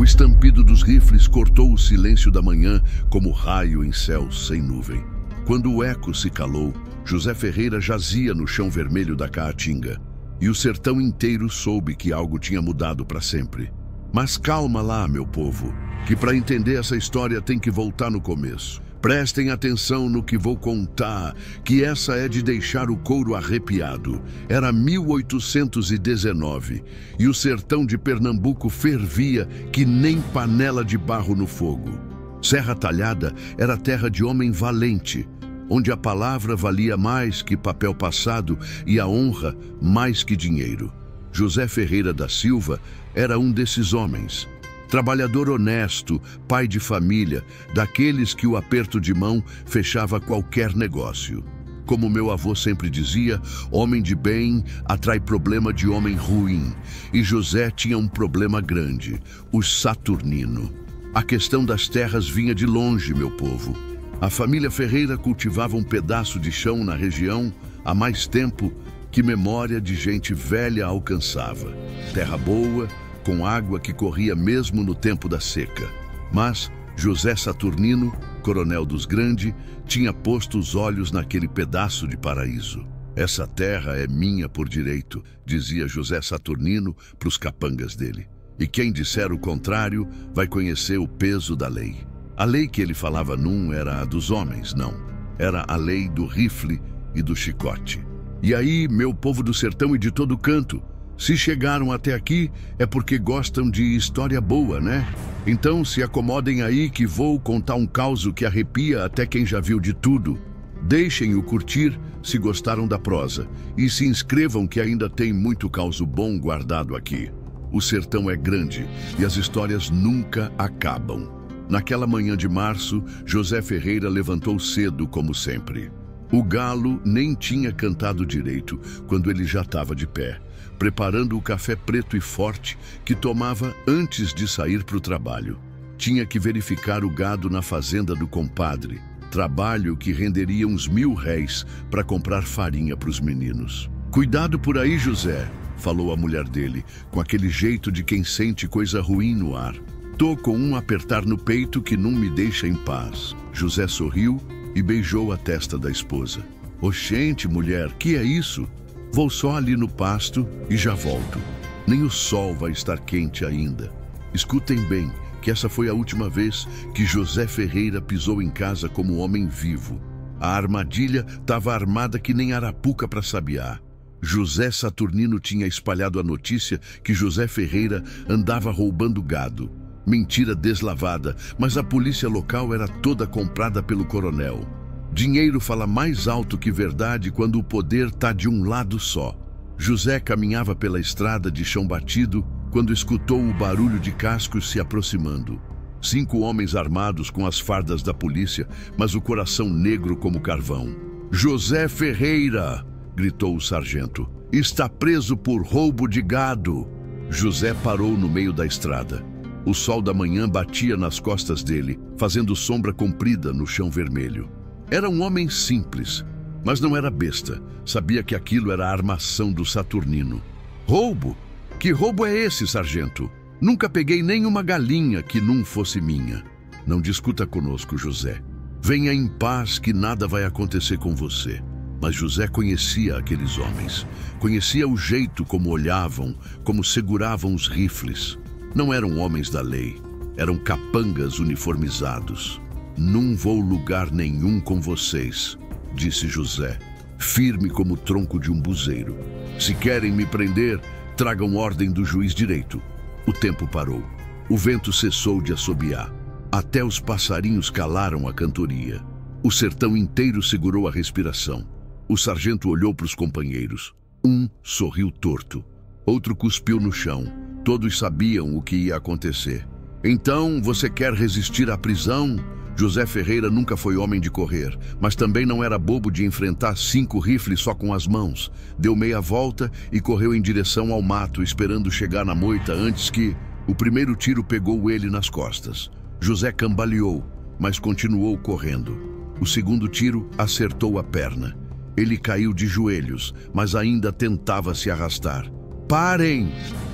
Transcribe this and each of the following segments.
O estampido dos rifles cortou o silêncio da manhã como raio em céu sem nuvem. Quando o eco se calou, José Ferreira jazia no chão vermelho da Caatinga. E o sertão inteiro soube que algo tinha mudado para sempre. Mas calma lá, meu povo, que para entender essa história tem que voltar no começo. Prestem atenção no que vou contar, que essa é de deixar o couro arrepiado. Era 1819 e o sertão de Pernambuco fervia que nem panela de barro no fogo. Serra Talhada era terra de homem valente, onde a palavra valia mais que papel passado e a honra mais que dinheiro. José Ferreira da Silva era um desses homens. Trabalhador honesto, pai de família, daqueles que o aperto de mão fechava qualquer negócio. Como meu avô sempre dizia, homem de bem atrai problema de homem ruim. E José tinha um problema grande, o saturnino. A questão das terras vinha de longe, meu povo. A família Ferreira cultivava um pedaço de chão na região há mais tempo que memória de gente velha alcançava. Terra boa, com água que corria mesmo no tempo da seca. Mas José Saturnino, coronel dos Grande, tinha posto os olhos naquele pedaço de paraíso. Essa terra é minha por direito, dizia José Saturnino para os capangas dele. E quem disser o contrário vai conhecer o peso da lei. A lei que ele falava não era a dos homens, não. Era a lei do rifle e do chicote. E aí, meu povo do sertão e de todo canto, se chegaram até aqui é porque gostam de história boa, né? Então se acomodem aí que vou contar um causo que arrepia até quem já viu de tudo. Deixem-o curtir se gostaram da prosa e se inscrevam que ainda tem muito causo bom guardado aqui. O sertão é grande e as histórias nunca acabam. Naquela manhã de março, José Ferreira levantou cedo como sempre. O galo nem tinha cantado direito quando ele já estava de pé, preparando o café preto e forte que tomava antes de sair para o trabalho. Tinha que verificar o gado na fazenda do compadre, trabalho que renderia uns R$1000 para comprar farinha para os meninos. Cuidado por aí, José, falou a mulher dele, com aquele jeito de quem sente coisa ruim no ar. Tô com um apertar no peito que não me deixa em paz. José sorriu e beijou a testa da esposa. Oxente, mulher, que é isso? Vou só ali no pasto e já volto. Nem o sol vai estar quente ainda. Escutem bem que essa foi a última vez que José Ferreira pisou em casa como homem vivo. A armadilha estava armada que nem arapuca para sabiá. José Saturnino tinha espalhado a notícia que José Ferreira andava roubando gado. Mentira deslavada, mas a polícia local era toda comprada pelo coronel. Dinheiro fala mais alto que verdade quando o poder está de um lado só. José caminhava pela estrada de chão batido quando escutou o barulho de cascos se aproximando. 5 homens armados com as fardas da polícia, mas o coração negro como carvão. José Ferreira, gritou o sargento, está preso por roubo de gado. José parou no meio da estrada. O sol da manhã batia nas costas dele, fazendo sombra comprida no chão vermelho. Era um homem simples, mas não era besta. Sabia que aquilo era a armação do Saturnino. Roubo? Que roubo é esse, sargento? Nunca peguei nenhuma galinha que não fosse minha. Não discuta conosco, José. Venha em paz que nada vai acontecer com você. Mas José conhecia aqueles homens. Conhecia o jeito como olhavam, como seguravam os rifles. Não eram homens da lei, eram capangas uniformizados. Não vou lugar nenhum com vocês, disse José, firme como o tronco de um buzeiro. Se querem me prender, tragam ordem do juiz direito. O tempo parou. O vento cessou de assobiar. Até os passarinhos calaram a cantoria. O sertão inteiro segurou a respiração. O sargento olhou para os companheiros. Um sorriu torto. Outro cuspiu no chão. Todos sabiam o que ia acontecer. Então, você quer resistir à prisão? José Ferreira nunca foi homem de correr, mas também não era bobo de enfrentar 5 rifles só com as mãos. Deu meia volta e correu em direção ao mato, esperando chegar na moita antes que... O primeiro tiro pegou ele nas costas. José cambaleou, mas continuou correndo. O segundo tiro acertou a perna. Ele caiu de joelhos, mas ainda tentava se arrastar. Parem!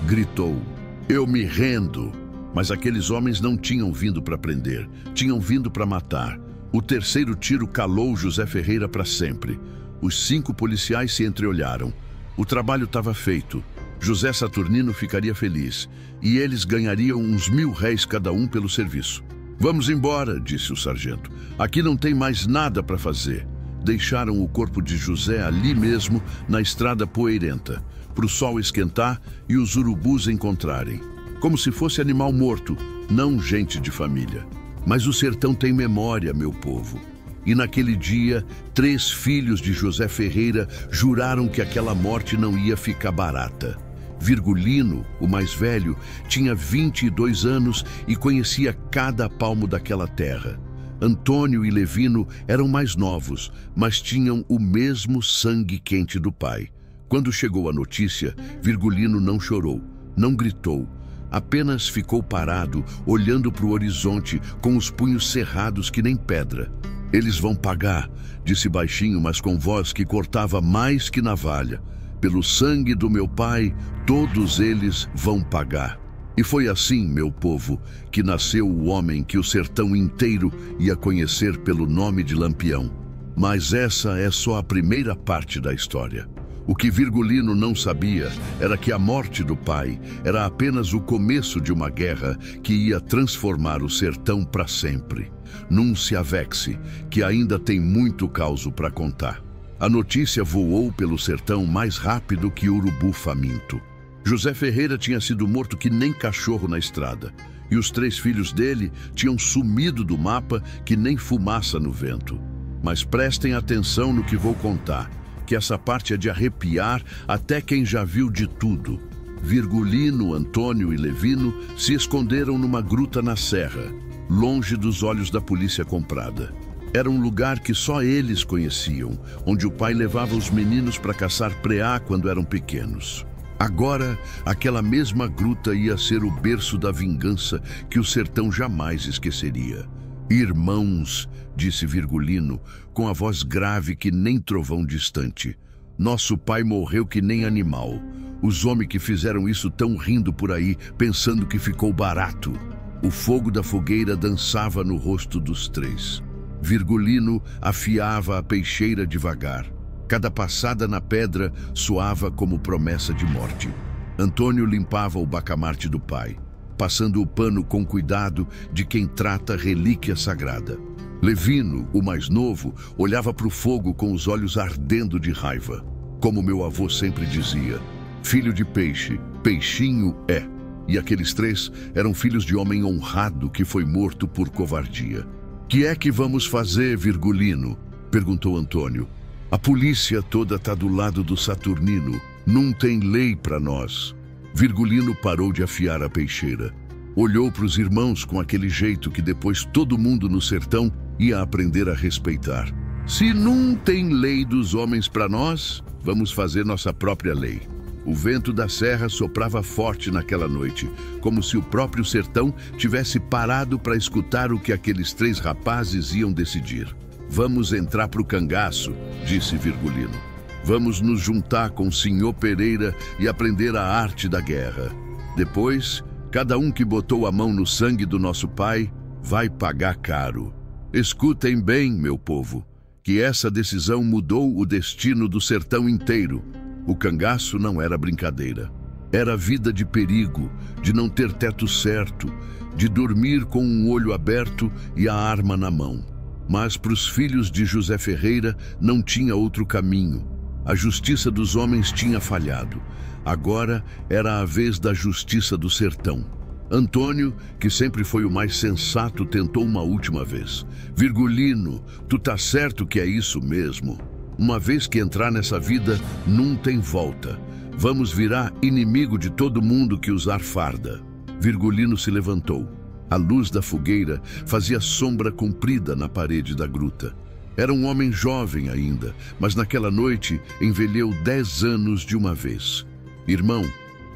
Gritou. Eu me rendo. Mas aqueles homens não tinham vindo para prender, tinham vindo para matar. O terceiro tiro calou José Ferreira para sempre. Os 5 policiais se entreolharam. O trabalho estava feito. José Saturnino ficaria feliz. E eles ganhariam uns R$1.000 cada um pelo serviço. Vamos embora, disse o sargento. Aqui não tem mais nada para fazer. Deixaram o corpo de José ali mesmo, na estrada poeirenta, para o sol esquentar e os urubus encontrarem. Como se fosse animal morto, não gente de família. Mas o sertão tem memória, meu povo. E naquele dia, 3 filhos de José Ferreira juraram que aquela morte não ia ficar barata. Virgulino, o mais velho, tinha 22 anos e conhecia cada palmo daquela terra. Antônio e Levino eram mais novos, mas tinham o mesmo sangue quente do pai. Quando chegou a notícia, Virgulino não chorou, não gritou. Apenas ficou parado, olhando para o horizonte, com os punhos cerrados que nem pedra. Eles vão pagar, disse baixinho, mas com voz que cortava mais que navalha. Pelo sangue do meu pai, todos eles vão pagar. E foi assim, meu povo, que nasceu o homem que o sertão inteiro ia conhecer pelo nome de Lampião. Mas essa é só a primeira parte da história. O que Virgulino não sabia era que a morte do pai era apenas o começo de uma guerra que ia transformar o sertão para sempre. Num se avexe, que ainda tem muito causo para contar. A notícia voou pelo sertão mais rápido que urubu faminto. José Ferreira tinha sido morto que nem cachorro na estrada, e os 3 filhos dele tinham sumido do mapa que nem fumaça no vento. Mas prestem atenção no que vou contar, que essa parte é de arrepiar até quem já viu de tudo. Virgulino, Antônio e Levino se esconderam numa gruta na serra, longe dos olhos da polícia comprada. Era um lugar que só eles conheciam, onde o pai levava os meninos para caçar preá quando eram pequenos. Agora, aquela mesma gruta ia ser o berço da vingança que o sertão jamais esqueceria. Irmãos, disse Virgulino, com a voz grave que nem trovão distante. Nosso pai morreu que nem animal. Os homens que fizeram isso tão rindo por aí, pensando que ficou barato. O fogo da fogueira dançava no rosto dos 3. Virgulino afiava a peixeira devagar. Cada passada na pedra soava como promessa de morte. Antônio limpava o bacamarte do pai, passando o pano com cuidado de quem trata relíquia sagrada. Levino, o mais novo, olhava para o fogo com os olhos ardendo de raiva. Como meu avô sempre dizia, filho de peixe, peixinho é. E aqueles 3 eram filhos de homem honrado que foi morto por covardia. Que é que vamos fazer, Virgulino? Perguntou Antônio. A polícia toda tá do lado do Saturnino. Não tem lei para nós. Virgulino parou de afiar a peixeira. Olhou para os irmãos com aquele jeito que depois todo mundo no sertão ia aprender a respeitar. Se não tem lei dos homens para nós, vamos fazer nossa própria lei. O vento da serra soprava forte naquela noite, como se o próprio sertão tivesse parado para escutar o que aqueles 3 rapazes iam decidir. Vamos entrar pro cangaço, disse Virgulino. Vamos nos juntar com o senhor Pereira e aprender a arte da guerra. Depois, cada um que botou a mão no sangue do nosso pai vai pagar caro. Escutem bem, meu povo, que essa decisão mudou o destino do sertão inteiro. O cangaço não era brincadeira. Era vida de perigo, de não ter teto certo, de dormir com um olho aberto e a arma na mão. Mas para os filhos de José Ferreira não tinha outro caminho. A justiça dos homens tinha falhado. Agora era a vez da justiça do sertão. Antônio, que sempre foi o mais sensato, tentou uma última vez. Virgulino, tu tá certo que é isso mesmo. Uma vez que entrar nessa vida, não tem volta. Vamos virar inimigo de todo mundo que usar farda. Virgulino se levantou. A luz da fogueira fazia sombra comprida na parede da gruta. Era um homem jovem ainda, mas naquela noite envelheu 10 anos de uma vez. Irmão,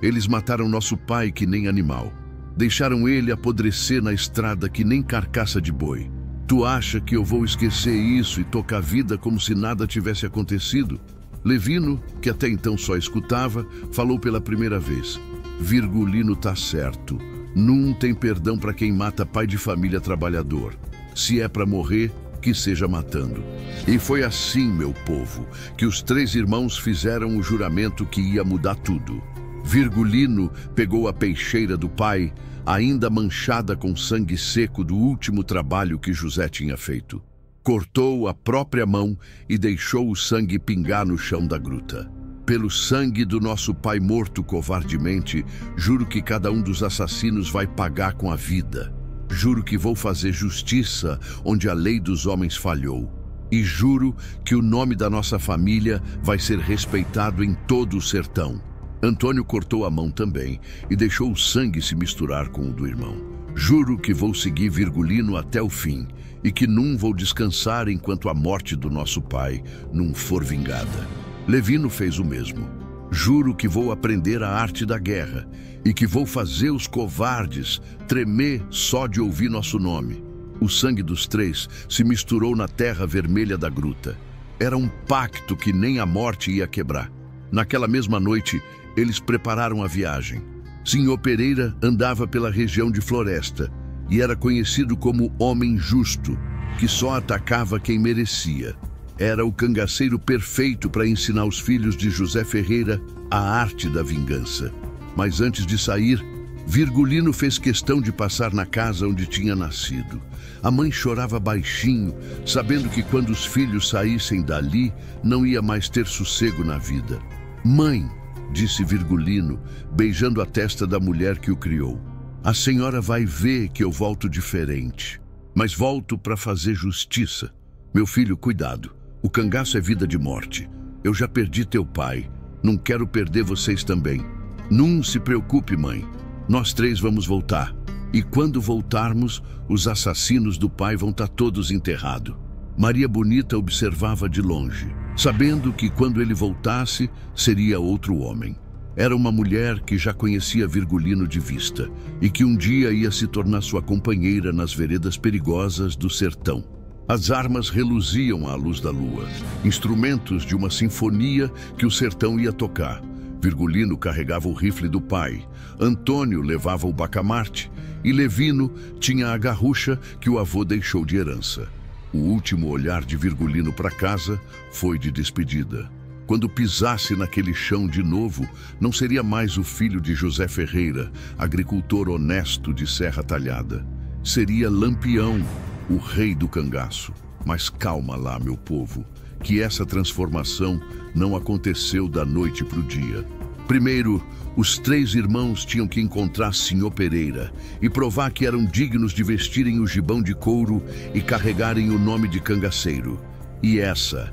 eles mataram nosso pai que nem animal. Deixaram ele apodrecer na estrada que nem carcaça de boi. Tu acha que eu vou esquecer isso e tocar a vida como se nada tivesse acontecido? Levino, que até então só escutava, falou pela primeira vez. Virgulino tá certo. Não tem perdão para quem mata pai de família trabalhador. Se é para morrer, que seja matando. E foi assim, meu povo, que os 3 irmãos fizeram o juramento que ia mudar tudo. Virgulino pegou a peixeira do pai, ainda manchada com sangue seco do último trabalho que José tinha feito. Cortou a própria mão e deixou o sangue pingar no chão da gruta. Pelo sangue do nosso pai morto covardemente, juro que cada um dos assassinos vai pagar com a vida. Juro que vou fazer justiça onde a lei dos homens falhou. E juro que o nome da nossa família vai ser respeitado em todo o sertão. Antônio cortou a mão também e deixou o sangue se misturar com o do irmão. Juro que vou seguir Virgulino até o fim e que não vou descansar enquanto a morte do nosso pai não for vingada. Levino fez o mesmo. Juro que vou aprender a arte da guerra e que vou fazer os covardes tremer só de ouvir nosso nome. O sangue dos 3 se misturou na terra vermelha da gruta. Era um pacto que nem a morte ia quebrar. Naquela mesma noite, eles prepararam a viagem. Senhor Pereira andava pela região de Floresta e era conhecido como homem justo, que só atacava quem merecia. Era o cangaceiro perfeito para ensinar os filhos de José Ferreira a arte da vingança. Mas antes de sair, Virgulino fez questão de passar na casa onde tinha nascido. A mãe chorava baixinho, sabendo que quando os filhos saíssem dali, não ia mais ter sossego na vida. "Mãe", disse Virgulino, beijando a testa da mulher que o criou, "a senhora vai ver que eu volto diferente. Mas volto para fazer justiça. Meu filho, cuidado. O cangaço é vida de morte. Eu já perdi teu pai. Não quero perder vocês também. Não se preocupe, mãe. Nós 3 vamos voltar. E quando voltarmos, os assassinos do pai vão estar todos enterrados." Maria Bonita observava de longe, sabendo que quando ele voltasse, seria outro homem. Era uma mulher que já conhecia Virgulino de vista e que um dia ia se tornar sua companheira nas veredas perigosas do sertão. As armas reluziam à luz da lua, instrumentos de uma sinfonia que o sertão ia tocar. Virgulino carregava o rifle do pai, Antônio levava o bacamarte e Levino tinha a garrucha que o avô deixou de herança. O último olhar de Virgulino para casa foi de despedida. Quando pisasse naquele chão de novo, não seria mais o filho de José Ferreira, agricultor honesto de Serra Talhada. Seria Lampião, o rei do cangaço. Mas calma lá, meu povo, que essa transformação não aconteceu da noite para o dia. Primeiro, os 3 irmãos tinham que encontrar Senhor Pereira e provar que eram dignos de vestirem o gibão de couro e carregarem o nome de cangaceiro. E essa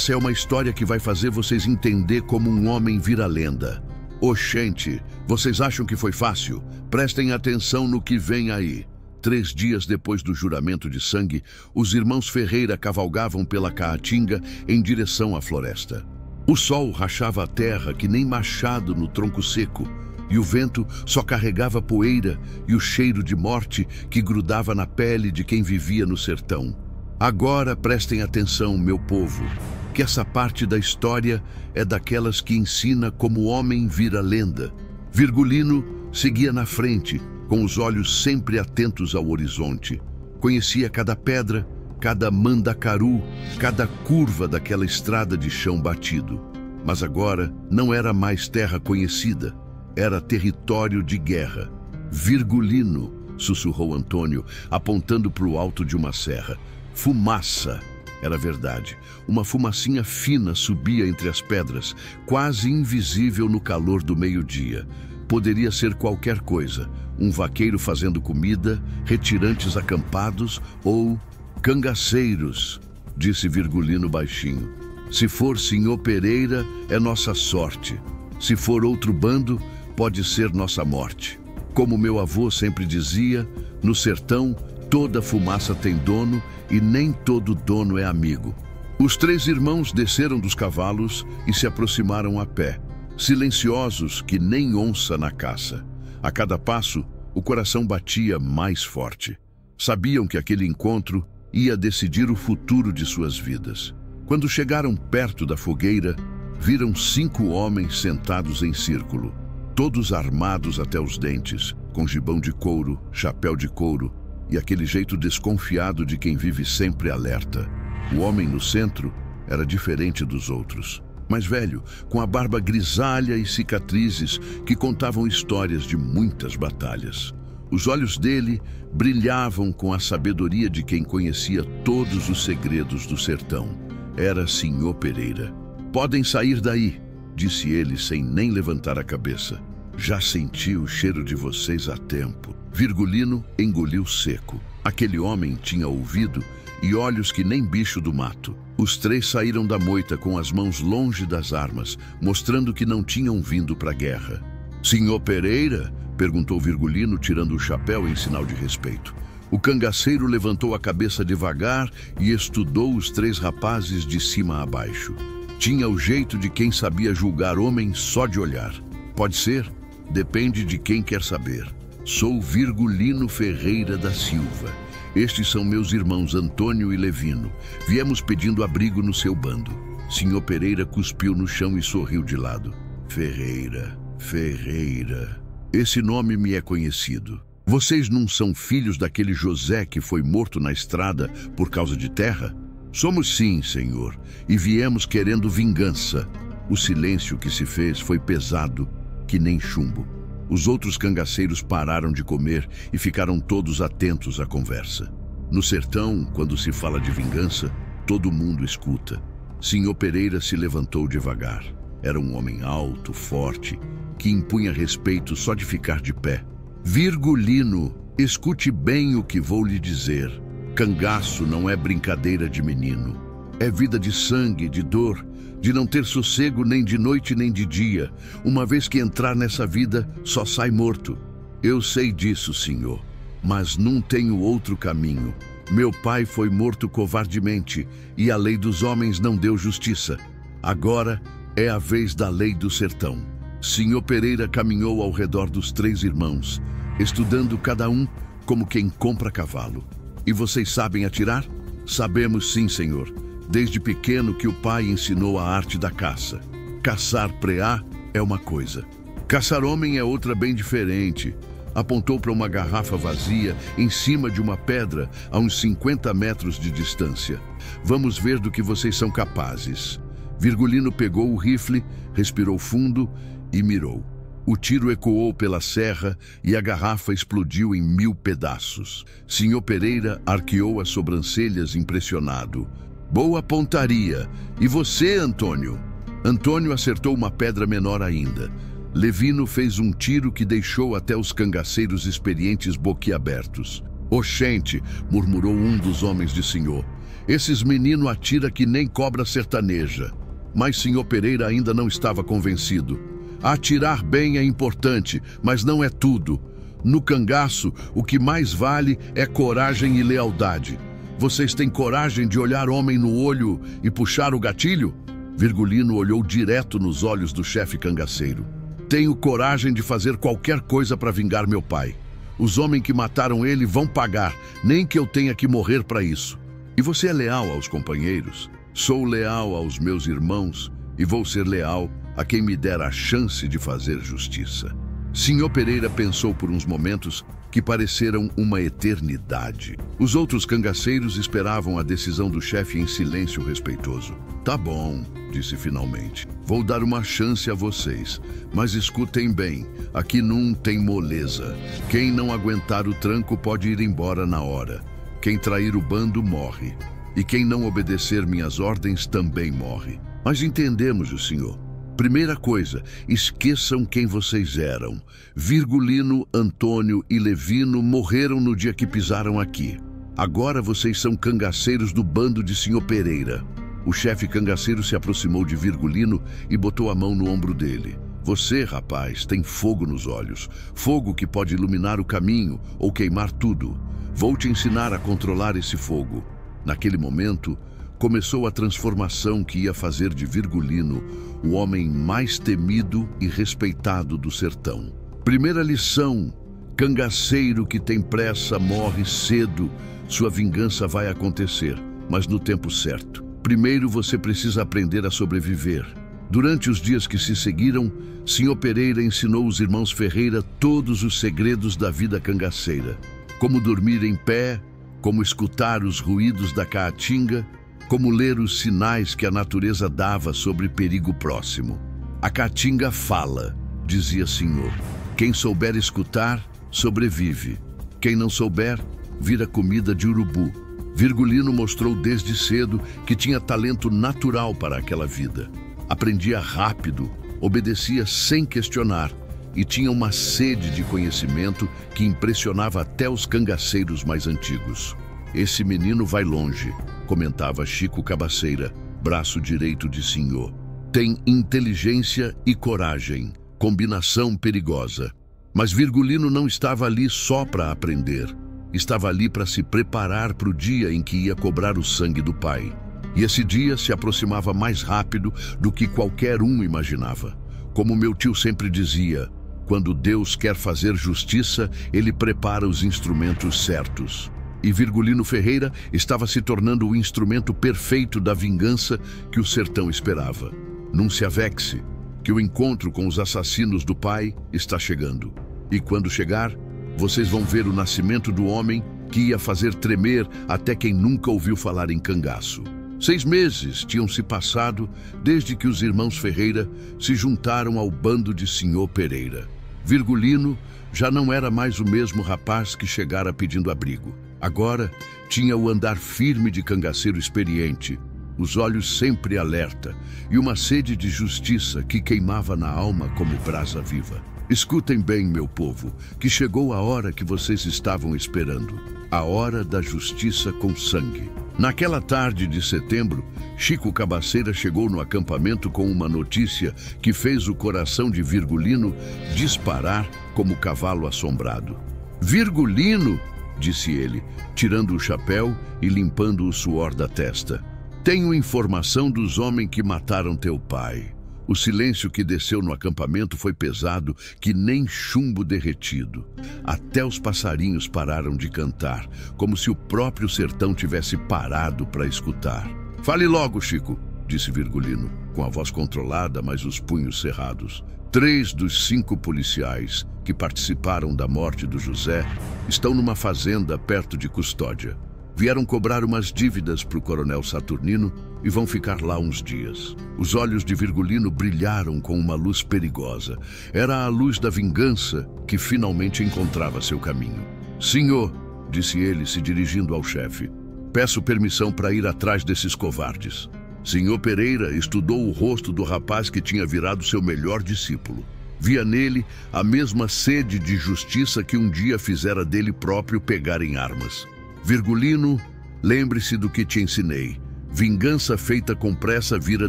é uma história que vai fazer vocês entender como um homem vira lenda. Oxente, vocês acham que foi fácil? Prestem atenção no que vem aí. 3 dias depois do juramento de sangue, os irmãos Ferreira cavalgavam pela Caatinga em direção à floresta. O sol rachava a terra que nem machado no tronco seco, e o vento só carregava poeira e o cheiro de morte que grudava na pele de quem vivia no sertão. Agora prestem atenção, meu povo, que essa parte da história é daquelas que ensina como o homem vira lenda. Virgulino seguia na frente, com os olhos sempre atentos ao horizonte. Conhecia cada pedra, cada mandacaru, cada curva daquela estrada de chão batido. Mas agora não era mais terra conhecida, era território de guerra. "Virgulino", sussurrou Antônio, apontando para o alto de uma serra. "Fumaça." Era verdade. Uma fumacinha fina subia entre as pedras, quase invisível no calor do meio-dia. Poderia ser qualquer coisa. Um vaqueiro fazendo comida, retirantes acampados ou cangaceiros, disse Virgulino baixinho. "Se for Senhor Pereira, é nossa sorte. Se for outro bando, pode ser nossa morte. Como meu avô sempre dizia, no sertão, toda fumaça tem dono e nem todo dono é amigo." Os 3 irmãos desceram dos cavalos e se aproximaram a pé, silenciosos que nem onça na caça. A cada passo, o coração batia mais forte. Sabiam que aquele encontro ia decidir o futuro de suas vidas. Quando chegaram perto da fogueira, viram 5 homens sentados em círculo, todos armados até os dentes, com gibão de couro, chapéu de couro e aquele jeito desconfiado de quem vive sempre alerta. O homem no centro era diferente dos outros. Mais velho, com a barba grisalha e cicatrizes que contavam histórias de muitas batalhas. Os olhos dele brilhavam com a sabedoria de quem conhecia todos os segredos do sertão. Era Senhor Pereira. "Podem sair daí", disse ele sem nem levantar a cabeça. "Já senti o cheiro de vocês há tempo." Virgulino engoliu seco. Aquele homem tinha ouvido e olhos que nem bicho do mato. Os três saíram da moita com as mãos longe das armas, mostrando que não tinham vindo para a guerra. "Senhor Pereira?", perguntou Virgulino, tirando o chapéu em sinal de respeito. O cangaceiro levantou a cabeça devagar e estudou os três rapazes de cima a baixo. Tinha o jeito de quem sabia julgar homens só de olhar. "Pode ser, depende de quem quer saber. Sou Virgulino Ferreira da Silva. Estes são meus irmãos Antônio e Levino. Viemos pedindo abrigo no seu bando." Senhor Pereira cuspiu no chão e sorriu de lado. "Ferreira, Ferreira. Esse nome me é conhecido. Vocês não são filhos daquele José que foi morto na estrada por causa de terra?" "Somos sim, senhor, e viemos querendo vingança." O silêncio que se fez foi pesado, que nem chumbo. Os outros cangaceiros pararam de comer e ficaram todos atentos à conversa. No sertão, quando se fala de vingança, todo mundo escuta. Senhor Pereira se levantou devagar. Era um homem alto, forte, que impunha respeito só de ficar de pé. "Virgulino, escute bem o que vou lhe dizer. Cangaço não é brincadeira de menino. É vida de sangue, de dor, de não ter sossego nem de noite nem de dia. Uma vez que entrar nessa vida, só sai morto. Eu sei disso, senhor, mas não tenho outro caminho. Meu pai foi morto covardemente e a lei dos homens não deu justiça. Agora é a vez da lei do sertão." Senhor Pereira caminhou ao redor dos três irmãos, estudando cada um como quem compra cavalo. "E vocês sabem atirar?" "Sabemos sim, senhor. Desde pequeno que o pai ensinou a arte da caça. Caçar preá é uma coisa. Caçar homem é outra bem diferente." Apontou para uma garrafa vazia em cima de uma pedra a uns 50 metros de distância. "Vamos ver do que vocês são capazes." Virgulino pegou o rifle, respirou fundo e mirou. O tiro ecoou pela serra e a garrafa explodiu em 1000 pedaços. Senhor Pereira arqueou as sobrancelhas impressionado. "Boa pontaria. E você, Antônio?" Antônio acertou uma pedra menor ainda. Levino fez um tiro que deixou até os cangaceiros experientes boquiabertos. "Oxente", murmurou um dos homens de senhor. "Esses meninos atiram que nem cobra sertaneja." Mas senhor Pereira ainda não estava convencido. "Atirar bem é importante, mas não é tudo. No cangaço, o que mais vale é coragem e lealdade. Vocês têm coragem de olhar homem no olho e puxar o gatilho?" Virgulino olhou direto nos olhos do chefe cangaceiro. "Tenho coragem de fazer qualquer coisa para vingar meu pai. Os homens que mataram ele vão pagar, nem que eu tenha que morrer para isso." "E você é leal aos companheiros?" "Sou leal aos meus irmãos e vou ser leal a quem me der a chance de fazer justiça." Senhor Pereira pensou por uns momentos que pareceram uma eternidade. Os outros cangaceiros esperavam a decisão do chefe em silêncio respeitoso. "Tá bom", disse finalmente. "Vou dar uma chance a vocês, mas escutem bem, aqui não tem moleza. Quem não aguentar o tranco pode ir embora na hora. Quem trair o bando morre. E quem não obedecer minhas ordens também morre." "Mas entendemos o senhor. Primeira coisa, esqueçam quem vocês eram. Virgulino, Antônio e Levino morreram no dia que pisaram aqui. Agora vocês são cangaceiros do bando de senhor Pereira." O chefe cangaceiro se aproximou de Virgulino e botou a mão no ombro dele. "Você, rapaz, tem fogo nos olhos. Fogo que pode iluminar o caminho ou queimar tudo. Vou te ensinar a controlar esse fogo." Naquele momento, começou a transformação que ia fazer de Virgulino o homem mais temido e respeitado do sertão. Primeira lição: cangaceiro que tem pressa morre cedo. Sua vingança vai acontecer, mas no tempo certo. Primeiro você precisa aprender a sobreviver. Durante os dias que se seguiram, Sr. Pereira ensinou os irmãos Ferreira todos os segredos da vida cangaceira. Como dormir em pé, como escutar os ruídos da caatinga, como ler os sinais que a natureza dava sobre perigo próximo. A caatinga fala, dizia Senhor. Quem souber escutar, sobrevive. Quem não souber, vira comida de urubu. Virgulino mostrou desde cedo que tinha talento natural para aquela vida. Aprendia rápido, obedecia sem questionar e tinha uma sede de conhecimento que impressionava até os cangaceiros mais antigos. Esse menino vai longe, comentava Chico Cabaceira, braço direito de Senhor. Tem inteligência e coragem, combinação perigosa. Mas Virgulino não estava ali só para aprender. Estava ali para se preparar para o dia em que ia cobrar o sangue do pai. E esse dia se aproximava mais rápido do que qualquer um imaginava. Como meu tio sempre dizia, quando Deus quer fazer justiça, ele prepara os instrumentos certos. E Virgulino Ferreira estava se tornando o instrumento perfeito da vingança que o sertão esperava. Não se avexe, que o encontro com os assassinos do pai está chegando. E quando chegar, vocês vão ver o nascimento do homem que ia fazer tremer até quem nunca ouviu falar em cangaço. 6 meses tinham se passado desde que os irmãos Ferreira se juntaram ao bando de Sr. Pereira. Virgulino já não era mais o mesmo rapaz que chegara pedindo abrigo. Agora tinha o andar firme de cangaceiro experiente, os olhos sempre alerta e uma sede de justiça que queimava na alma como brasa viva. Escutem bem, meu povo, que chegou a hora que vocês estavam esperando. A hora da justiça com sangue. Naquela tarde de setembro, Chico Cabaceira chegou no acampamento com uma notícia que fez o coração de Virgulino disparar como cavalo assombrado. Virgulino, disse ele, tirando o chapéu e limpando o suor da testa. Tenho informação dos homens que mataram teu pai. O silêncio que desceu no acampamento foi pesado que nem chumbo derretido. Até os passarinhos pararam de cantar, como se o próprio sertão tivesse parado para escutar. Fale logo, Chico, disse Virgulino, com a voz controlada, mas os punhos cerrados. 3 dos 5 policiais que participaram da morte do José estão numa fazenda perto de Custódia. Vieram cobrar umas dívidas para o coronel Saturnino e vão ficar lá uns dias. Os olhos de Virgulino brilharam com uma luz perigosa. Era a luz da vingança que finalmente encontrava seu caminho. Senhor, disse ele, se dirigindo ao chefe, peço permissão para ir atrás desses covardes. Sr. Pereira estudou o rosto do rapaz que tinha virado seu melhor discípulo. Via nele a mesma sede de justiça que um dia fizera dele próprio pegar em armas. Virgulino, lembre-se do que te ensinei. Vingança feita com pressa vira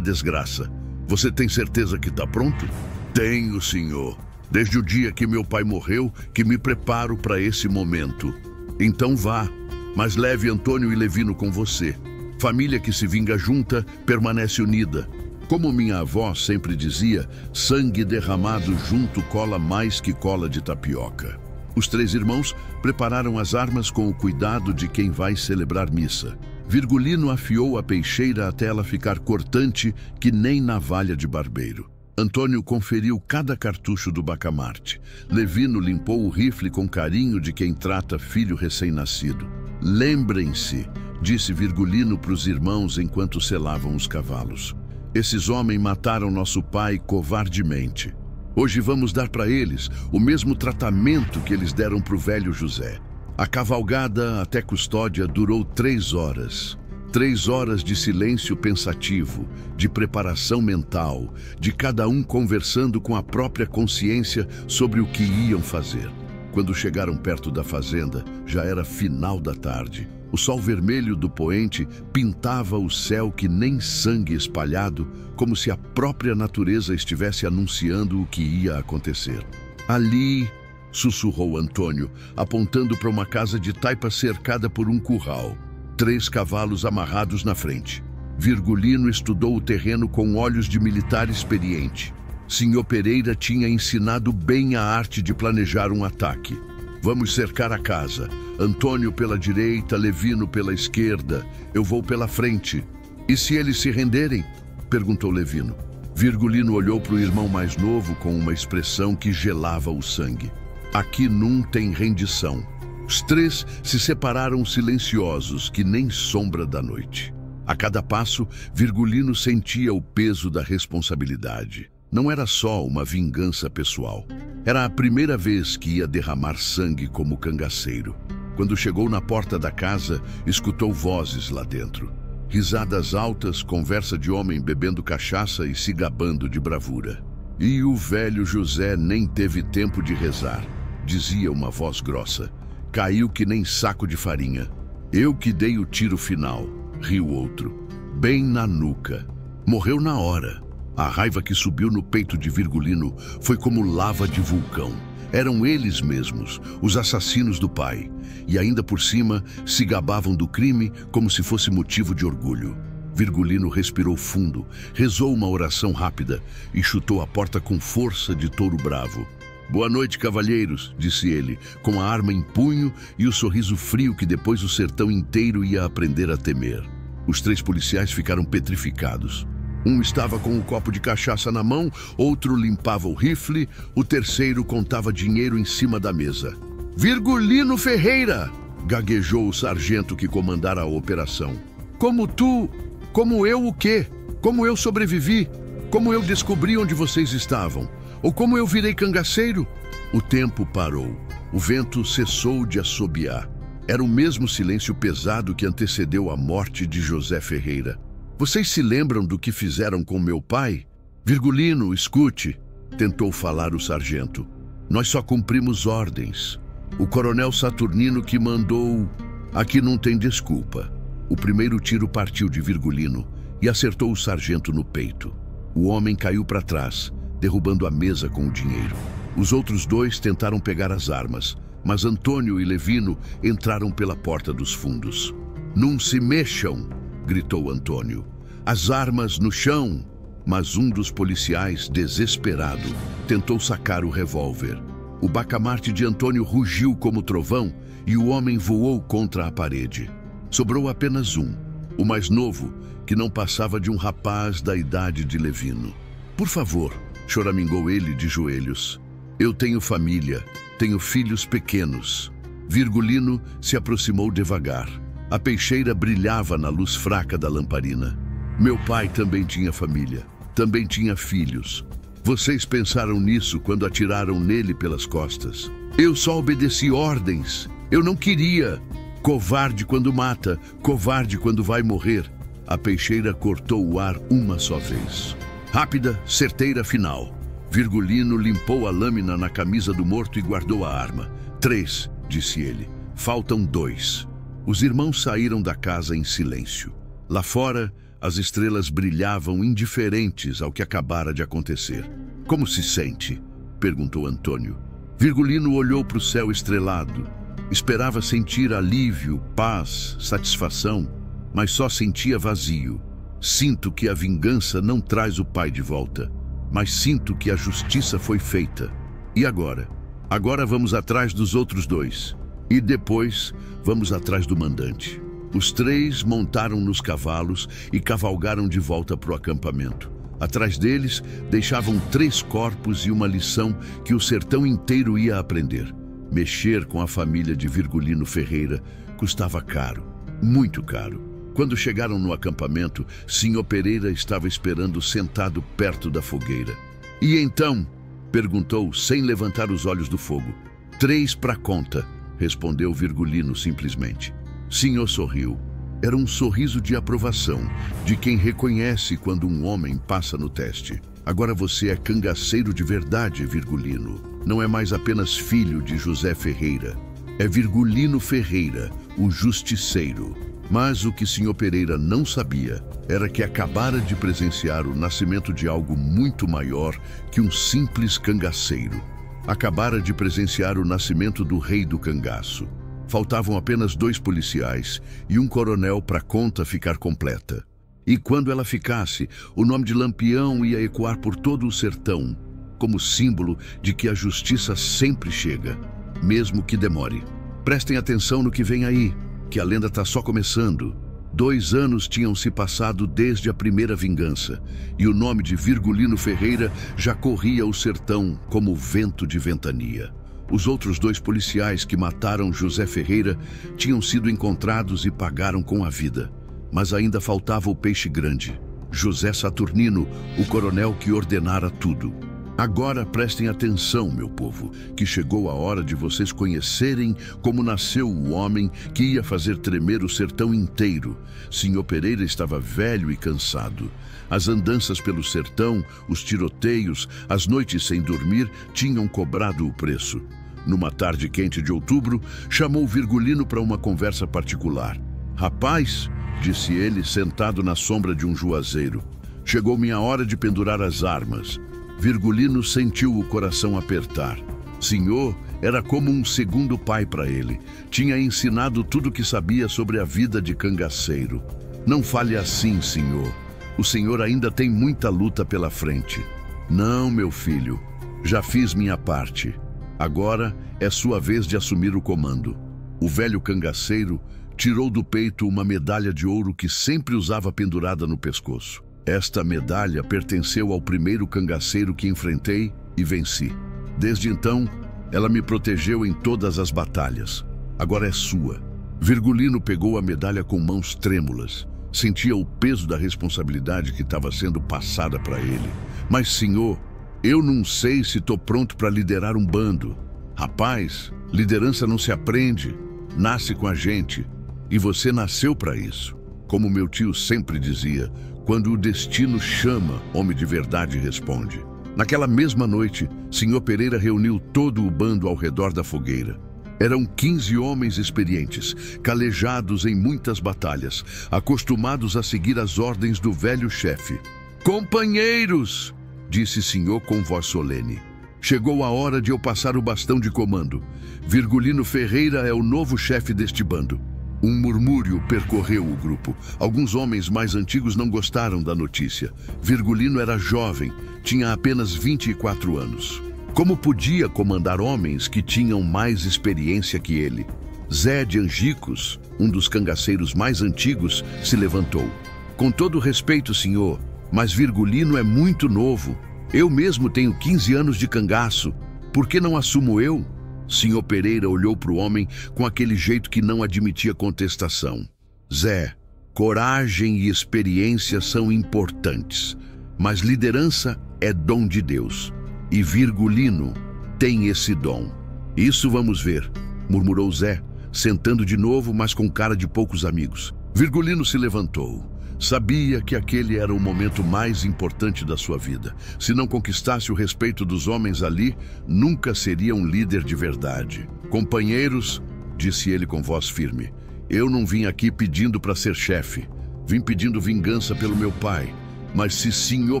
desgraça. Você tem certeza que está pronto? Tenho, senhor. Desde o dia que meu pai morreu, que me preparo para esse momento. Então vá, mas leve Antônio e Levino com você. Família que se vinga junta, permanece unida. Como minha avó sempre dizia, sangue derramado junto cola mais que cola de tapioca. Os 3 irmãos prepararam as armas com o cuidado de quem vai celebrar missa. Virgulino afiou a peixeira até ela ficar cortante que nem navalha de barbeiro. Antônio conferiu cada cartucho do bacamarte. Levino limpou o rifle com carinho de quem trata filho recém-nascido. Lembrem-se, disse Virgulino para os irmãos enquanto selavam os cavalos. Esses homens mataram nosso pai covardemente. Hoje vamos dar para eles o mesmo tratamento que eles deram para o velho José. A cavalgada até Custódia durou 3 horas. 3 horas de silêncio pensativo, de preparação mental, de cada um conversando com a própria consciência sobre o que iam fazer. Quando chegaram perto da fazenda, já era final da tarde. O sol vermelho do poente pintava o céu que nem sangue espalhado, como se a própria natureza estivesse anunciando o que ia acontecer. Ali, sussurrou Antônio, apontando para uma casa de taipa cercada por um curral. 3 cavalos amarrados na frente. Virgulino estudou o terreno com olhos de militar experiente. Sr. Pereira tinha ensinado bem a arte de planejar um ataque. Vamos cercar a casa. Antônio pela direita, Levino pela esquerda. Eu vou pela frente. E se eles se renderem? Perguntou Levino. Virgulino olhou para o irmão mais novo com uma expressão que gelava o sangue. Aqui não tem rendição. Os três se separaram silenciosos, que nem sombra da noite. A cada passo, Virgulino sentia o peso da responsabilidade. Não era só uma vingança pessoal. Era a primeira vez que ia derramar sangue como cangaceiro. Quando chegou na porta da casa, escutou vozes lá dentro. Risadas altas, conversa de homem bebendo cachaça e se gabando de bravura. E o velho José nem teve tempo de rezar, dizia uma voz grossa. Caiu que nem saco de farinha. Eu que dei o tiro final, riu outro. Bem na nuca. Morreu na hora. A raiva que subiu no peito de Virgulino foi como lava de vulcão. Eram eles mesmos, os assassinos do pai. E ainda por cima, se gabavam do crime como se fosse motivo de orgulho. Virgulino respirou fundo, rezou uma oração rápida e chutou a porta com força de touro bravo. Boa noite, cavalheiros, disse ele, com a arma em punho e o sorriso frio que depois o sertão inteiro ia aprender a temer. Os três policiais ficaram petrificados. Um estava com um copo de cachaça na mão, outro limpava o rifle, o terceiro contava dinheiro em cima da mesa. Virgulino Ferreira! Gaguejou o sargento que comandara a operação. Como eu o quê? Como eu sobrevivi? Como eu descobri onde vocês estavam? Ou como eu virei cangaceiro? O tempo parou. O vento cessou de assobiar. Era o mesmo silêncio pesado que antecedeu a morte de José Ferreira. Vocês se lembram do que fizeram com meu pai? Virgulino, escute, tentou falar o sargento. Nós só cumprimos ordens. O coronel Saturnino que mandou... Aqui não tem desculpa. O primeiro tiro partiu de Virgulino e acertou o sargento no peito. O homem caiu para trás, derrubando a mesa com o dinheiro. Os outros dois tentaram pegar as armas, mas Antônio e Levino entraram pela porta dos fundos. Não se mexam! Gritou Antônio. As armas no chão! Mas um dos policiais, desesperado, tentou sacar o revólver. O bacamarte de Antônio rugiu como trovão e o homem voou contra a parede. Sobrou apenas um, o mais novo, que não passava de um rapaz da idade de Levino. Por favor, choramingou ele de joelhos. Eu tenho família, tenho filhos pequenos. Virgulino se aproximou devagar. A peixeira brilhava na luz fraca da lamparina. Meu pai também tinha família, também tinha filhos. Vocês pensaram nisso quando atiraram nele pelas costas. Eu só obedeci ordens. Eu não queria. Covarde quando mata, covarde quando vai morrer. A peixeira cortou o ar uma só vez. Rápida, certeira final. Virgulino limpou a lâmina na camisa do morto e guardou a arma. 3, disse ele. Faltam 2. Os irmãos saíram da casa em silêncio. Lá fora, as estrelas brilhavam indiferentes ao que acabara de acontecer. Como se sente? Perguntou Antônio. Virgulino olhou para o céu estrelado. Esperava sentir alívio, paz, satisfação, mas só sentia vazio. Sinto que a vingança não traz o pai de volta, mas sinto que a justiça foi feita. E agora? Agora vamos atrás dos outros 2. E depois, vamos atrás do mandante. Os 3 montaram nos cavalos e cavalgaram de volta para o acampamento. Atrás deles, deixavam 3 corpos e uma lição que o sertão inteiro ia aprender. Mexer com a família de Virgulino Ferreira custava caro, muito caro. Quando chegaram no acampamento, Senhor Pereira estava esperando sentado perto da fogueira. E então? Perguntou, sem levantar os olhos do fogo. 3 para conta, respondeu Virgulino simplesmente. Senhor sorriu. Era um sorriso de aprovação, de quem reconhece quando um homem passa no teste. Agora você é cangaceiro de verdade, Virgulino. Não é mais apenas filho de José Ferreira. É Virgulino Ferreira, o justiceiro. Mas o que Senhor Pereira não sabia era que acabara de presenciar o nascimento de algo muito maior que um simples cangaceiro. Acabara de presenciar o nascimento do rei do cangaço. Faltavam apenas 2 policiais e um coronel para a conta ficar completa. E quando ela ficasse, o nome de Lampião ia ecoar por todo o sertão, como símbolo de que a justiça sempre chega, mesmo que demore. Prestem atenção no que vem aí, que a lenda está só começando. 2 anos tinham se passado desde a primeira vingança, e o nome de Virgulino Ferreira já corria o sertão como vento de ventania. Os outros 2 policiais que mataram José Ferreira tinham sido encontrados e pagaram com a vida. Mas ainda faltava o peixe grande, José Saturnino, o coronel que ordenara tudo. Agora prestem atenção, meu povo, que chegou a hora de vocês conhecerem como nasceu o homem que ia fazer tremer o sertão inteiro. Senhor Pereira estava velho e cansado. As andanças pelo sertão, os tiroteios, as noites sem dormir tinham cobrado o preço. Numa tarde quente de outubro, chamou Virgulino para uma conversa particular. "Rapaz", disse ele, sentado na sombra de um juazeiro, "chegou minha hora de pendurar as armas." Virgulino sentiu o coração apertar. Senhor era como um segundo pai para ele. Tinha ensinado tudo o que sabia sobre a vida de cangaceiro. "Não fale assim, senhor. O senhor ainda tem muita luta pela frente." "Não, meu filho. Já fiz minha parte. Agora é sua vez de assumir o comando." O velho cangaceiro tirou do peito uma medalha de ouro que sempre usava pendurada no pescoço. "Esta medalha pertenceu ao primeiro cangaceiro que enfrentei e venci. Desde então, ela me protegeu em todas as batalhas. Agora é sua." Virgulino pegou a medalha com mãos trêmulas. Sentia o peso da responsabilidade que estava sendo passada para ele. "Mas, senhor, eu não sei se estou pronto para liderar um bando." "Rapaz, liderança não se aprende, nasce com a gente. E você nasceu para isso. Como meu tio sempre dizia, quando o destino chama, homem de verdade responde." Naquela mesma noite, Senhor Pereira reuniu todo o bando ao redor da fogueira. Eram 15 homens experientes, calejados em muitas batalhas, acostumados a seguir as ordens do velho chefe. "Companheiros", disse Senhor com voz solene, "chegou a hora de eu passar o bastão de comando. Virgulino Ferreira é o novo chefe deste bando." Um murmúrio percorreu o grupo. Alguns homens mais antigos não gostaram da notícia. Virgulino era jovem, tinha apenas 24 anos. Como podia comandar homens que tinham mais experiência que ele? Zé de Angicos, um dos cangaceiros mais antigos, se levantou. "Com todo respeito, senhor, mas Virgulino é muito novo. Eu mesmo tenho 15 anos de cangaço. Por que não assumo eu?" Senhor Pereira olhou para o homem com aquele jeito que não admitia contestação. "Zé, coragem e experiência são importantes, mas liderança é dom de Deus. E Virgulino tem esse dom." "Isso vamos ver", murmurou Zé, sentando de novo, mas com cara de poucos amigos. Virgulino se levantou. Sabia que aquele era o momento mais importante da sua vida. Se não conquistasse o respeito dos homens ali, nunca seria um líder de verdade. "Companheiros", disse ele com voz firme, "eu não vim aqui pedindo para ser chefe. Vim pedindo vingança pelo meu pai. Mas se Senhor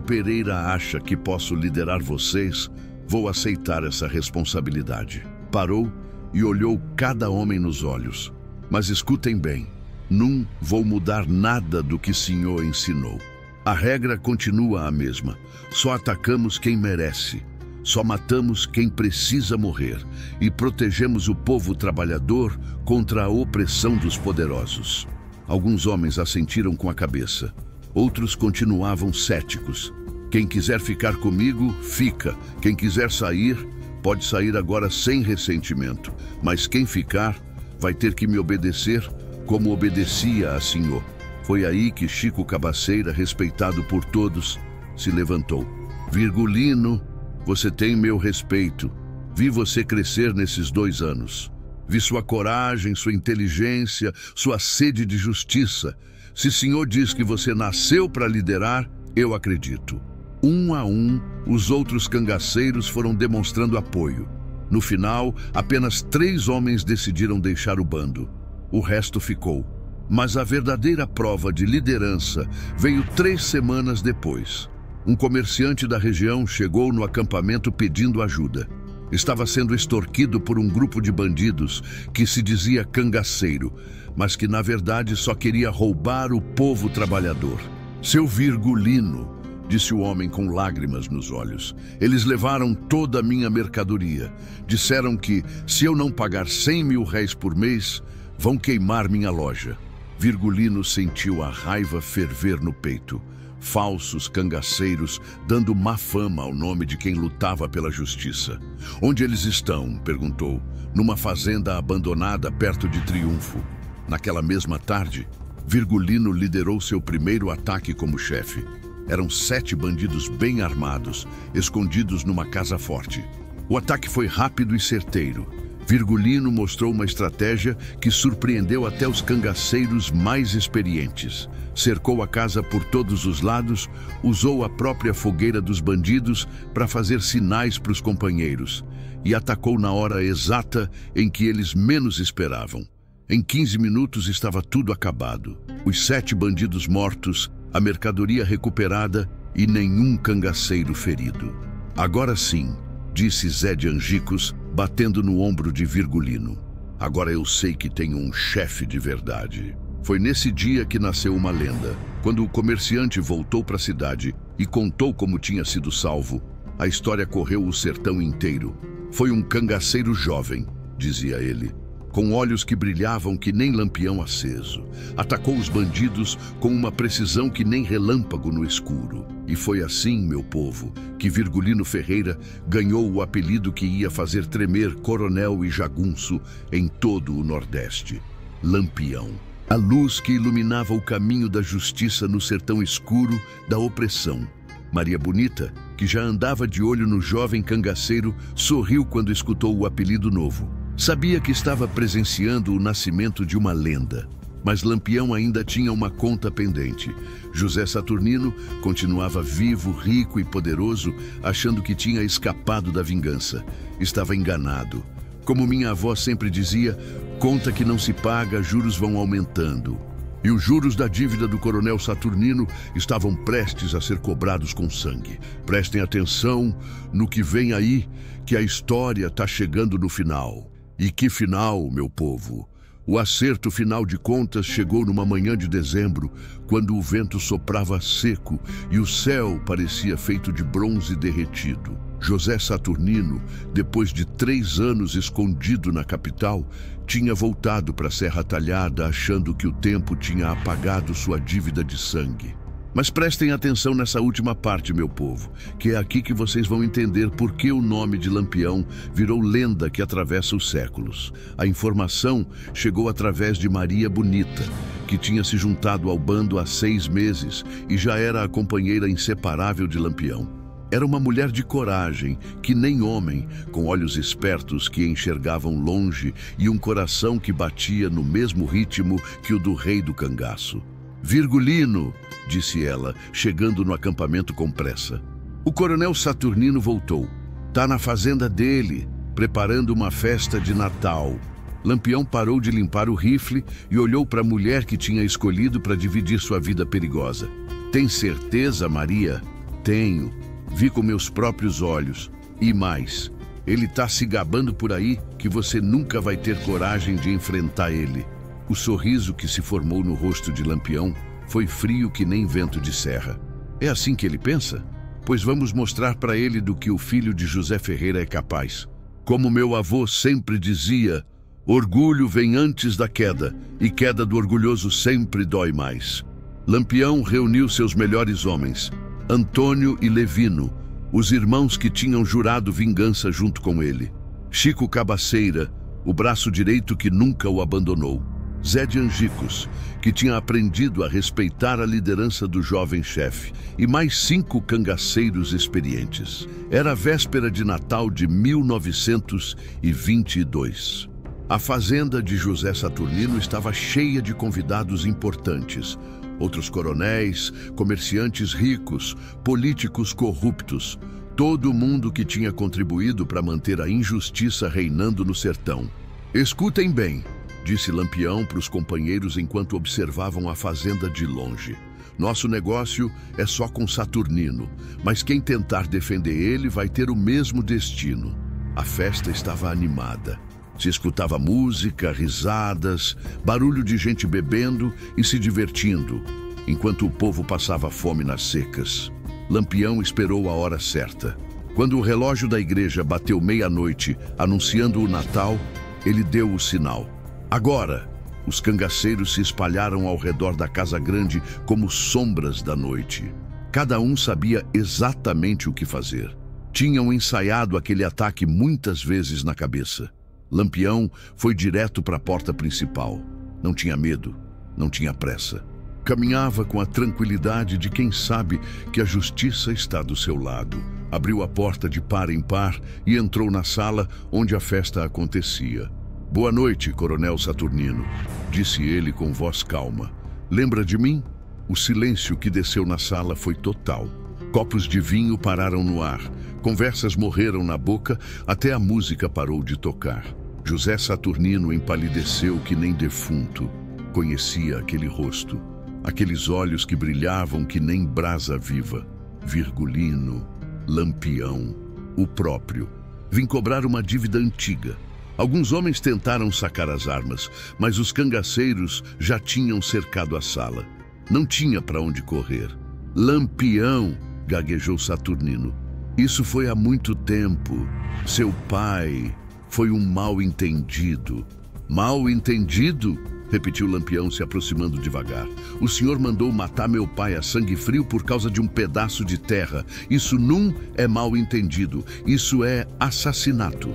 Pereira acha que posso liderar vocês, vou aceitar essa responsabilidade." Parou e olhou cada homem nos olhos. "Mas escutem bem. Não vou mudar nada do que o senhor ensinou. A regra continua a mesma. Só atacamos quem merece. Só matamos quem precisa morrer. E protegemos o povo trabalhador contra a opressão dos poderosos." Alguns homens assentiram com a cabeça. Outros continuavam céticos. "Quem quiser ficar comigo, fica. Quem quiser sair, pode sair agora sem ressentimento. Mas quem ficar, vai ter que me obedecer como obedecia a senhor." Foi aí que Chico Cabaceira, respeitado por todos, se levantou. "Virgulino, você tem meu respeito. Vi você crescer nesses 2 anos. Vi sua coragem, sua inteligência, sua sede de justiça. Se o senhor diz que você nasceu para liderar, eu acredito." Um a um, os outros cangaceiros foram demonstrando apoio. No final, apenas 3 homens decidiram deixar o bando. O resto ficou. Mas a verdadeira prova de liderança veio 3 semanas depois. Um comerciante da região chegou no acampamento pedindo ajuda. Estava sendo extorquido por um grupo de bandidos que se dizia cangaceiro, mas que na verdade só queria roubar o povo trabalhador. "Seu Virgulino", disse o homem com lágrimas nos olhos, "eles levaram toda a minha mercadoria. Disseram que, se eu não pagar 100 mil réis por mês, vão queimar minha loja." Virgulino sentiu a raiva ferver no peito. Falsos cangaceiros dando má fama ao nome de quem lutava pela justiça. Onde eles estão? Perguntou. Numa fazenda abandonada perto de Triunfo. Naquela mesma tarde, Virgulino liderou seu primeiro ataque como chefe. Eram 7 bandidos bem armados, escondidos numa casa forte. O ataque foi rápido e certeiro. Virgulino mostrou uma estratégia que surpreendeu até os cangaceiros mais experientes. Cercou a casa por todos os lados, usou a própria fogueira dos bandidos para fazer sinais para os companheiros e atacou na hora exata em que eles menos esperavam. Em 15 minutos estava tudo acabado. Os 7 bandidos mortos, a mercadoria recuperada e nenhum cangaceiro ferido. Agora sim, disse Zé de Angicos, batendo no ombro de Virgulino. Agora eu sei que tenho um chefe de verdade. Foi nesse dia que nasceu uma lenda. Quando o comerciante voltou para a cidade e contou como tinha sido salvo, a história correu o sertão inteiro. Foi um cangaceiro jovem, dizia ele, com olhos que brilhavam que nem lampião aceso. Atacou os bandidos com uma precisão que nem relâmpago no escuro. E foi assim, meu povo, que Virgulino Ferreira ganhou o apelido que ia fazer tremer Coronel e Jagunço em todo o Nordeste. Lampião. A luz que iluminava o caminho da justiça no sertão escuro da opressão. Maria Bonita, que já andava de olho no jovem cangaceiro, sorriu quando escutou o apelido novo. Sabia que estava presenciando o nascimento de uma lenda. Mas Lampião ainda tinha uma conta pendente. José Saturnino continuava vivo, rico e poderoso, achando que tinha escapado da vingança. Estava enganado. Como minha avó sempre dizia, conta que não se paga, juros vão aumentando. E os juros da dívida do coronel Saturnino estavam prestes a ser cobrados com sangue. Prestem atenção no que vem aí, que a história está chegando no final. E que final, meu povo? O acerto final de contas chegou numa manhã de dezembro, quando o vento soprava seco e o céu parecia feito de bronze derretido. José Saturnino, depois de 3 anos escondido na capital, tinha voltado para a Serra Talhada achando que o tempo tinha apagado sua dívida de sangue. Mas prestem atenção nessa última parte, meu povo, que é aqui que vocês vão entender por que o nome de Lampião virou lenda que atravessa os séculos. A informação chegou através de Maria Bonita, que tinha se juntado ao bando há 6 meses e já era a companheira inseparável de Lampião. Era uma mulher de coragem, que nem homem, com olhos espertos que enxergavam longe e um coração que batia no mesmo ritmo que o do rei do cangaço. Virgulino, disse ela, chegando no acampamento com pressa. O coronel Saturnino voltou. Tá na fazenda dele, preparando uma festa de Natal. Lampião parou de limpar o rifle e olhou para a mulher que tinha escolhido para dividir sua vida perigosa. Tem certeza, Maria? Tenho. Vi com meus próprios olhos. E mais, ele tá se gabando por aí que você nunca vai ter coragem de enfrentar ele. O sorriso que se formou no rosto de Lampião foi frio que nem vento de serra. É assim que ele pensa? Pois vamos mostrar para ele do que o filho de José Ferreira é capaz. Como meu avô sempre dizia, orgulho vem antes da queda, e queda do orgulhoso sempre dói mais. Lampião reuniu seus melhores homens, Antônio e Levino, os irmãos que tinham jurado vingança junto com ele. Chico Cabaceira, o braço direito que nunca o abandonou. Zé de Angicos, que tinha aprendido a respeitar a liderança do jovem chefe, e mais 5 cangaceiros experientes. Era a véspera de Natal de 1922. A fazenda de José Saturnino estava cheia de convidados importantes. Outros coronéis, comerciantes ricos, políticos corruptos. Todo mundo que tinha contribuído para manter a injustiça reinando no sertão. Escutem bem, disse Lampião para os companheiros enquanto observavam a fazenda de longe. Nosso negócio é só com Saturnino, mas quem tentar defender ele vai ter o mesmo destino. A festa estava animada. Se escutava música, risadas, barulho de gente bebendo e se divertindo, enquanto o povo passava fome nas secas. Lampião esperou a hora certa. Quando o relógio da igreja bateu meia-noite, anunciando o Natal, ele deu o sinal. Agora! Os cangaceiros se espalharam ao redor da casa grande como sombras da noite. Cada um sabia exatamente o que fazer. Tinham ensaiado aquele ataque muitas vezes na cabeça. Lampião foi direto para a porta principal. Não tinha medo, não tinha pressa. Caminhava com a tranquilidade de quem sabe que a justiça está do seu lado. Abriu a porta de par em par e entrou na sala onde a festa acontecia. "Boa noite, Coronel Saturnino", disse ele com voz calma. "Lembra de mim?" O silêncio que desceu na sala foi total. Copos de vinho pararam no ar. Conversas morreram na boca até a música parou de tocar. José Saturnino empalideceu que nem defunto. Conhecia aquele rosto, aqueles olhos que brilhavam que nem brasa viva. Virgulino, Lampião, o próprio. Vim cobrar uma dívida antiga. Alguns homens tentaram sacar as armas, mas os cangaceiros já tinham cercado a sala. Não tinha para onde correr. "Lampião", gaguejou Saturnino. "Isso foi há muito tempo. Seu pai foi um mal-entendido." "Mal entendido?", repetiu Lampião, se aproximando devagar. "O senhor mandou matar meu pai a sangue frio por causa de um pedaço de terra. Isso não é mal-entendido. Isso é assassinato.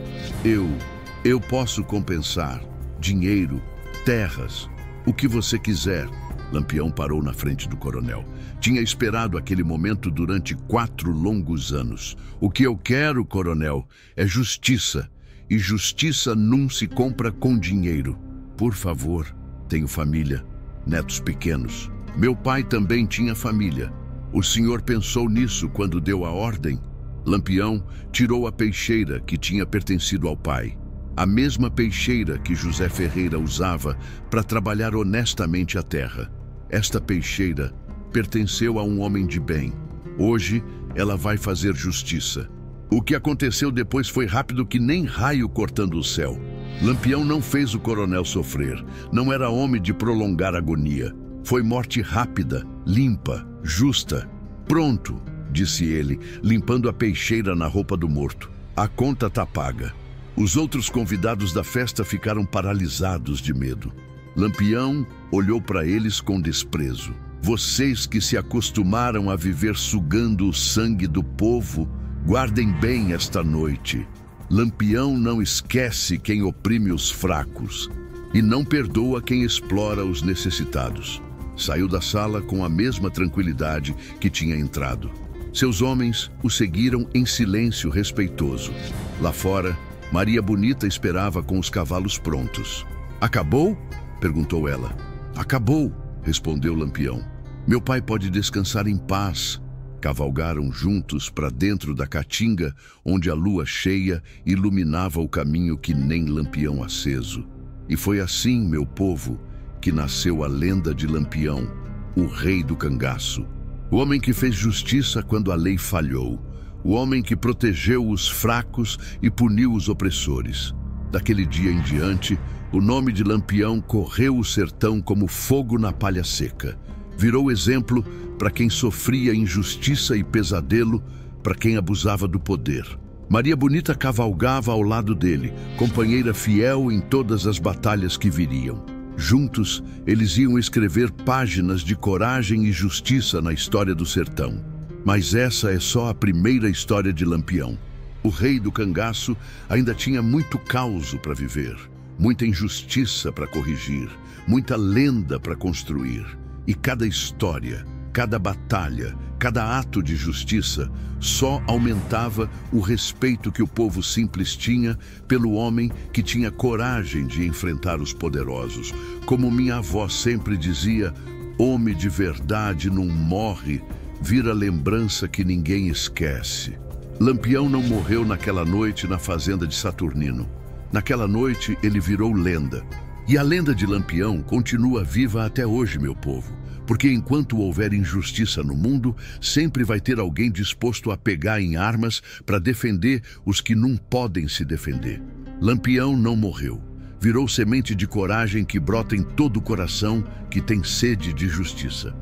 Eu posso compensar. Dinheiro, terras, o que você quiser." Lampião parou na frente do coronel. Tinha esperado aquele momento durante 4 longos anos. "O que eu quero, coronel, é justiça. E justiça não se compra com dinheiro. Por favor, tenho família, netos pequenos. Meu pai também tinha família. O senhor pensou nisso quando deu a ordem?" Lampião tirou a peixeira que tinha pertencido ao pai. A mesma peixeira que José Ferreira usava para trabalhar honestamente a terra. Esta peixeira pertenceu a um homem de bem. Hoje, ela vai fazer justiça. O que aconteceu depois foi rápido que nem raio cortando o céu. Lampião não fez o coronel sofrer. Não era homem de prolongar agonia. Foi morte rápida, limpa, justa. "Pronto", disse ele, limpando a peixeira na roupa do morto. "A conta tá paga." Os outros convidados da festa ficaram paralisados de medo. Lampião olhou para eles com desprezo. "Vocês que se acostumaram a viver sugando o sangue do povo, guardem bem esta noite. Lampião não esquece quem oprime os fracos e não perdoa quem explora os necessitados." Saiu da sala com a mesma tranquilidade que tinha entrado. Seus homens o seguiram em silêncio respeitoso. Lá fora, Maria Bonita esperava com os cavalos prontos. "Acabou?", perguntou ela. "Acabou", respondeu Lampião. "Meu pai pode descansar em paz." Cavalgaram juntos para dentro da caatinga, onde a lua cheia iluminava o caminho que nem lampião aceso. E foi assim, meu povo, que nasceu a lenda de Lampião, o rei do cangaço. O homem que fez justiça quando a lei falhou. O homem que protegeu os fracos e puniu os opressores. Daquele dia em diante, o nome de Lampião correu o sertão como fogo na palha seca. Virou exemplo para quem sofria injustiça e pesadelo, para quem abusava do poder. Maria Bonita cavalgava ao lado dele, companheira fiel em todas as batalhas que viriam. Juntos, eles iam escrever páginas de coragem e justiça na história do sertão. Mas essa é só a primeira história de Lampião. O rei do cangaço ainda tinha muito caos para viver, muita injustiça para corrigir, muita lenda para construir. E cada história, cada batalha, cada ato de justiça só aumentava o respeito que o povo simples tinha pelo homem que tinha coragem de enfrentar os poderosos. Como minha avó sempre dizia, homem de verdade não morre, vira lembrança que ninguém esquece. Lampião não morreu naquela noite na fazenda de Saturnino. Naquela noite ele virou lenda. E a lenda de Lampião continua viva até hoje, meu povo. Porque enquanto houver injustiça no mundo, sempre vai ter alguém disposto a pegar em armas para defender os que não podem se defender. Lampião não morreu. Virou semente de coragem que brota em todo o coração que tem sede de justiça.